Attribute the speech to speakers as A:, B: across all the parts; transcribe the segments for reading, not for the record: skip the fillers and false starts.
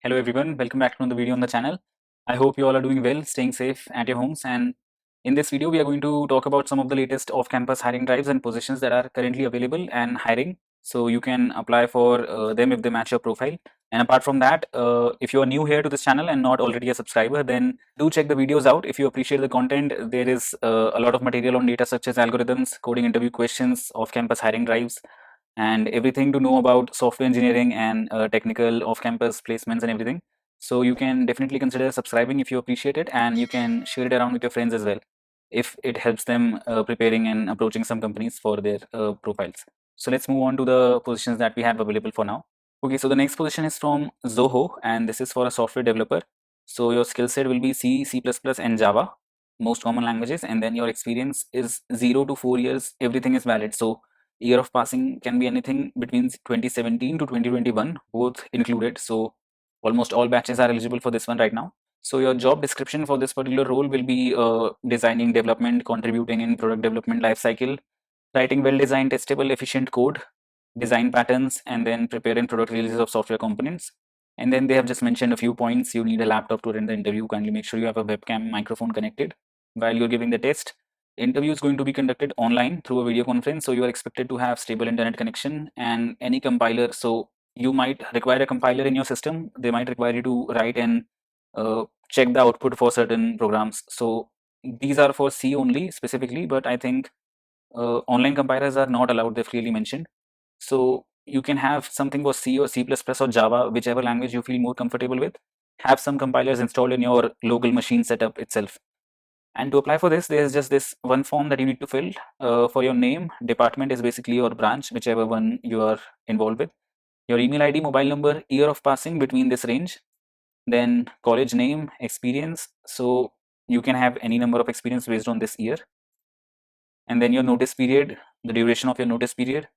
A: Hello everyone, welcome back to another video on the channel. I hope you all are doing well, staying safe at your homes, and in this video we are going to talk about some of the latest off-campus hiring drives and positions that are currently available and hiring. So you can apply for them if they match your profile. And apart from that, if you are new here to this channel and not already a subscriber, then do check the videos out. If you appreciate the content, there is a lot of material on data such as algorithms, coding interview questions, off-campus hiring drives, and everything to know about software engineering and technical off-campus placements and everything. So you can definitely consider subscribing if you appreciate it, and you can share it around with your friends as well if it helps them preparing and approaching some companies for their profiles. So let's move on to the positions that we have available for now. Okay, so the next position is from Zoho, and this is for a software developer. So your skill set will be C, C++, and Java, most common languages, and then your experience is 0 to 4 years. Everything is valid. So year of passing can be anything between 2017 to 2021, both included. So almost all batches are eligible for this one right now. So your job description for this particular role will be designing, development, contributing in product development lifecycle, writing well-designed, testable, efficient code, design patterns, and then preparing product releases of software components. And then they have just mentioned a few points. You need a laptop to run the interview. Kindly make sure you have a webcam microphone connected while you're giving the test. Interview is going to be conducted online through a video conference, so you are expected to have stable internet connection and any compiler. So you might require a compiler in your system. They might require you to write and check the output for certain programs. So these are for C only specifically, but I think online compilers are not allowed. They've clearly mentioned. So you can have something for C or C++ or Java, whichever language you feel more comfortable with. Have some compilers installed in your local machine setup itself. And to apply for this, there's just this one form that you need to fill for your name. Department is basically your branch, whichever one you are involved with. Your email ID, mobile number, year of passing between this range. Then college name, experience. So you can have any number of experience based on this year. And then your notice period, the duration of your notice period,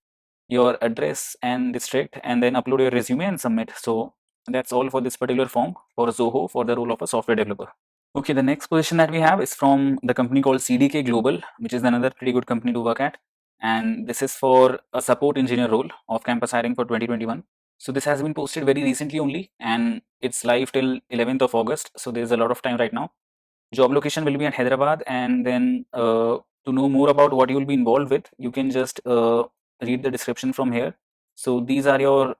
A: your address and district, and then upload your resume and submit. So that's all for this particular form for Zoho for the role of a software developer. Okay, the next position that we have is from the company called CDK Global, which is another pretty good company to work at. And this is for a support engineer role of campus hiring for 2021. So this has been posted very recently only, and it's live till 11th of August. So there's a lot of time right now. Job location will be at Hyderabad, and then to know more about what you will be involved with, you can just read the description from here. So these are your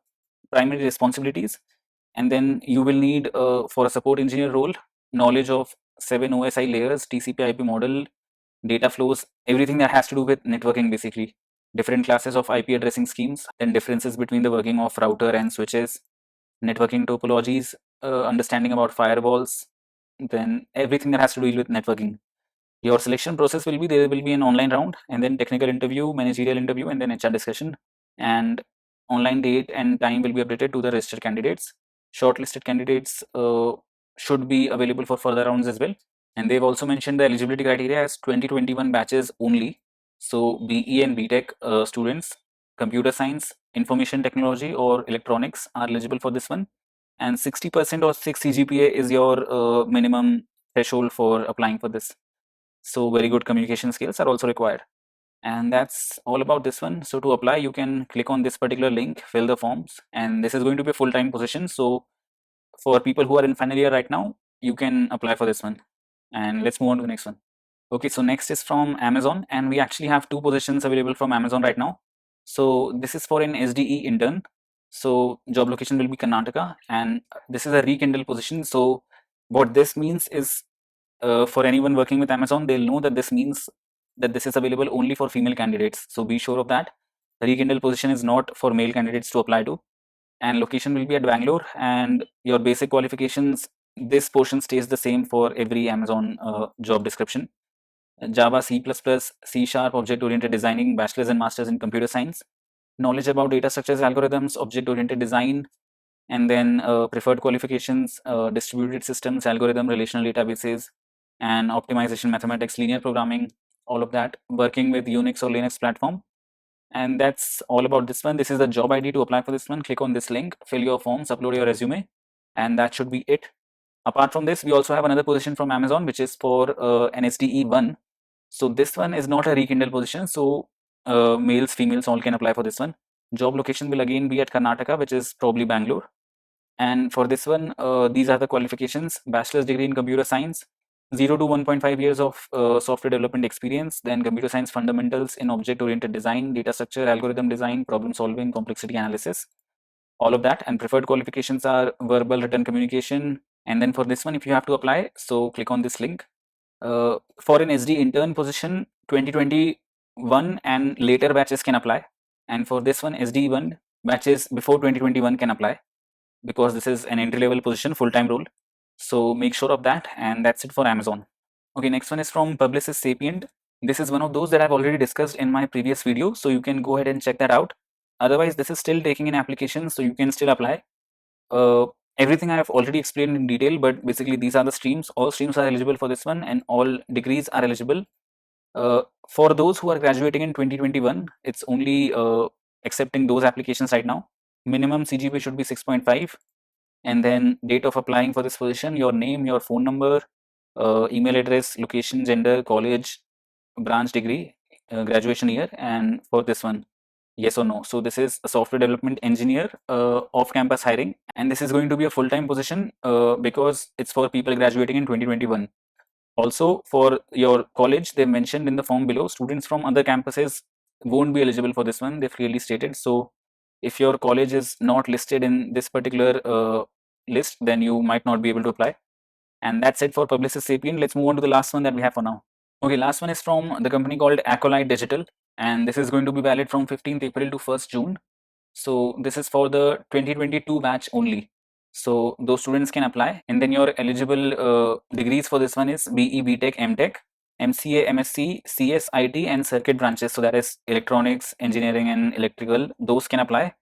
A: primary responsibilities, and then you will need for a support engineer role knowledge of 7 OSI layers, TCP/IP model, data flows, everything that has to do with networking basically. Different classes of IP addressing schemes, then differences between the working of router and switches, networking topologies, understanding about firewalls, then everything that has to do with networking. Your selection process will be, there will be an online round, and then technical interview, managerial interview, and then HR discussion. And online date and time will be updated to the registered candidates. Shortlisted candidates should be available for further rounds as well. And they've also mentioned the eligibility criteria as 2021 batches only. So BE and BTech students, computer science, information technology, or electronics are eligible for this one. And 60% or 6 CGPA is your minimum threshold for applying for this. So very good communication skills are also required. And that's all about this one. So to apply, you can click on this particular link, fill the forms, and this is going to be a full-time position. So for people who are in final year right now, you can apply for this one. And let's move on to the next one. Okay, so next is from Amazon, and we actually have two positions available from Amazon right now. So this is for an SDE intern. So job location will be Karnataka, and this is a rekindle position. So what this means is for anyone working with Amazon, they'll know that this means that this is available only for female candidates. So be sure of that. The rekindle position is not for male candidates to apply to. And location will be at Bangalore, and your basic qualifications, this portion stays the same for every Amazon job description. Java, C++, C Sharp, object-oriented designing, bachelor's and master's in computer science, knowledge about data structures, algorithms, object-oriented design, and then preferred qualifications, distributed systems, algorithm, relational databases, and optimization mathematics, linear programming, all of that, working with Unix or Linux platform. And that's all about this one. This is the job ID to apply for this one. Click on this link, fill your forms, upload your resume, and that should be it. Apart from this, we also have another position from Amazon, which is for an SDE 1. So this one is not a rekindle position. So males, females all can apply for this one. Job location will again be at Karnataka, which is probably Bangalore. And for this one, these are the qualifications: bachelor's degree in computer science, 0 to 1.5 years of software development experience, then computer science fundamentals in object-oriented design, data structure, algorithm design, problem solving, complexity analysis, all of that. And preferred qualifications are verbal, written communication. And then for this one, if you have to apply, so click on this link. For an SD intern position, 2021 and later batches can apply. And for this one, SD1 batches before 2021 can apply, because this is an entry level position, full-time role. So make sure of that. And that's it for Amazon. Okay, next one is from Publicis Sapient. This is one of those that I've already discussed in my previous video, so you can go ahead and check that out. Otherwise, this is still taking an application, so you can still apply. Everything I have already explained in detail, but basically these are the streams. All streams are eligible for this one, and all degrees are eligible. For those who are graduating in 2021, it's only accepting those applications right now. Minimum CGPA should be 6.5, and then date of applying for this position, your name, your phone number, email address, location, gender, college, branch, degree, graduation year, and for this one, yes or no. So this is a software development engineer, off-campus hiring, and this is going to be a full-time position because it's for people graduating in 2021. Also, for your college, they mentioned in the form below, students from other campuses won't be eligible for this one. They've clearly stated. So if your college is not listed in this particular list, then you might not be able to apply. And that's it for Publicis Sapient. Let's move on to the last one that we have for now. Okay, last one is from the company called Acolyte Digital, and this is going to be valid from 15th April to 1st June. So this is for the 2022 batch only. So those students can apply, and then your eligible degrees for this one is BE, BTech, MTech, MCA, MSc, CS, IT, and circuit branches. So that is electronics, engineering, and electrical. Those can apply.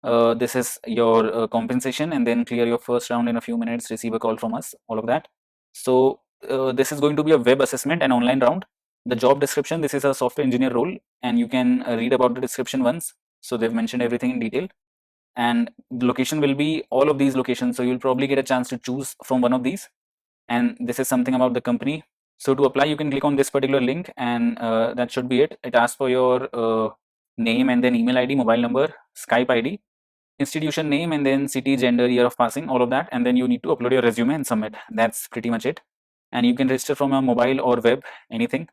A: This is your compensation, and then clear your first round in a few minutes, receive a call from us, all of that. So this is going to be a web assessment and online round. The job description, this is a software engineer role, and you can read about the description once. So they've mentioned everything in detail, and the location will be all of these locations. So you'll probably get a chance to choose from one of these. And this is something about the company. So to apply, you can click on this particular link, and that should be it. It asks for your name, and then email ID, mobile number, Skype ID, institution name, and then city, gender, year of passing, all of that. And then you need to upload your resume and submit. That's pretty much it. And you can register from a mobile or web, anything.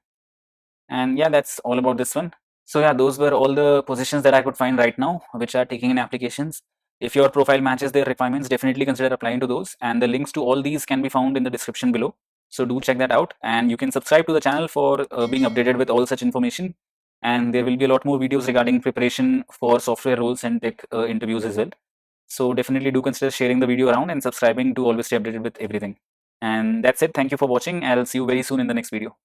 A: And yeah, that's all about this one. So yeah, those were all the positions that I could find right now, which are taking in applications. If your profile matches their requirements, definitely consider applying to those. And the links to all these can be found in the description below. So do check that out, and you can subscribe to the channel for being updated with all such information. And there will be a lot more videos regarding preparation for software roles and tech interviews as well. So definitely do consider sharing the video around and subscribing to always stay updated with everything. And that's it. Thank you for watching. I'll see you very soon in the next video.